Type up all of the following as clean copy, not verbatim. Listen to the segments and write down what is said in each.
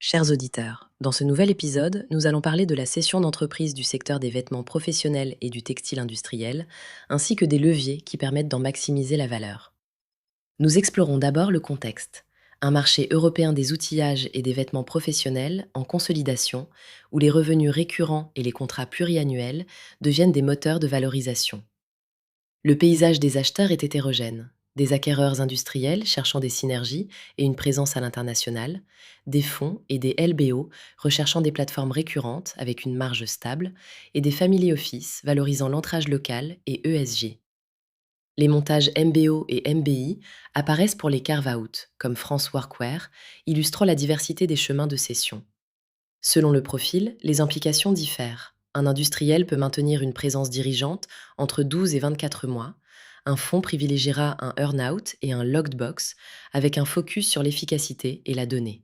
Chers auditeurs, dans ce nouvel épisode, nous allons parler de la cession d'entreprise du secteur des vêtements professionnels et du textile industriel, ainsi que des leviers qui permettent d'en maximiser la valeur. Nous explorons d'abord le contexte. Un marché européen des outillages et des vêtements professionnels en consolidation, où les revenus récurrents et les contrats pluriannuels deviennent des moteurs de valorisation. Le paysage des acheteurs est hétérogène. Des acquéreurs industriels cherchant des synergies et une présence à l'international, des fonds et des LBO recherchant des plateformes récurrentes avec une marge stable, et des family office valorisant l'ancrage local et ESG. Les montages MBO et MBI apparaissent pour les carve-out, comme France Workwear, illustrant la diversité des chemins de cession. Selon le profil, les implications diffèrent. Un industriel peut maintenir une présence dirigeante entre 12 et 24 mois. Un fonds privilégiera un earn-out et un locked box avec un focus sur l'efficacité et la donnée.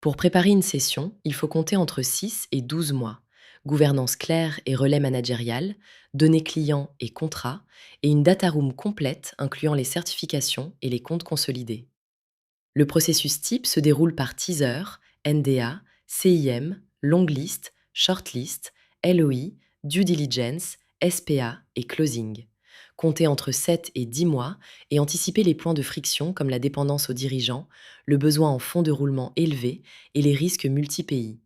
Pour préparer une session, il faut compter entre 6 et 12 mois. Gouvernance claire et relais managérial, données clients et contrats, et une data room complète incluant les certifications et les comptes consolidés. Le processus type se déroule par teaser, NDA, CIM, long list, short list, LOI, due diligence, SPA et closing. Comptez entre 7 et 10 mois et anticipez les points de friction comme la dépendance aux dirigeants, le besoin en fonds de roulement élevé et les risques multi-pays.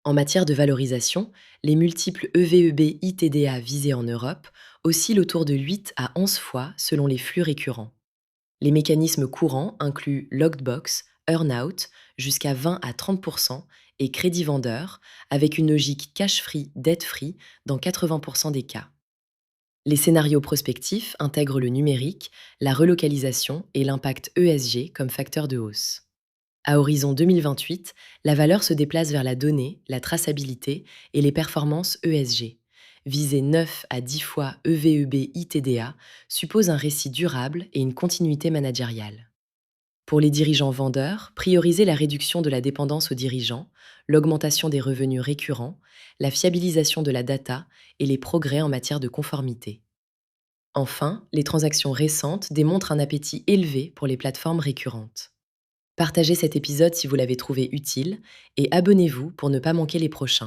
En matière de valorisation, les multiples EVEB-ITDA visés en Europe oscillent autour de 8 à 11 fois selon les flux récurrents. Les mécanismes courants incluent locked box, earn-out, jusqu'à 20 à 30% et crédit vendeur, avec une logique cash-free, debt-free dans 80% des cas. Les scénarios prospectifs intègrent le numérique, la relocalisation et l'impact ESG comme facteur de hausse. À horizon 2028, la valeur se déplace vers la donnée, la traçabilité et les performances ESG. Viser 9 à 10 fois EVEB-ITDA suppose un récit durable et une continuité managériale. Pour les dirigeants vendeurs, prioriser la réduction de la dépendance aux dirigeants, l'augmentation des revenus récurrents, la fiabilisation de la data et les progrès en matière de conformité. Enfin, les transactions récentes démontrent un appétit élevé pour les plateformes récurrentes. Partagez cet épisode si vous l'avez trouvé utile et abonnez-vous pour ne pas manquer les prochains.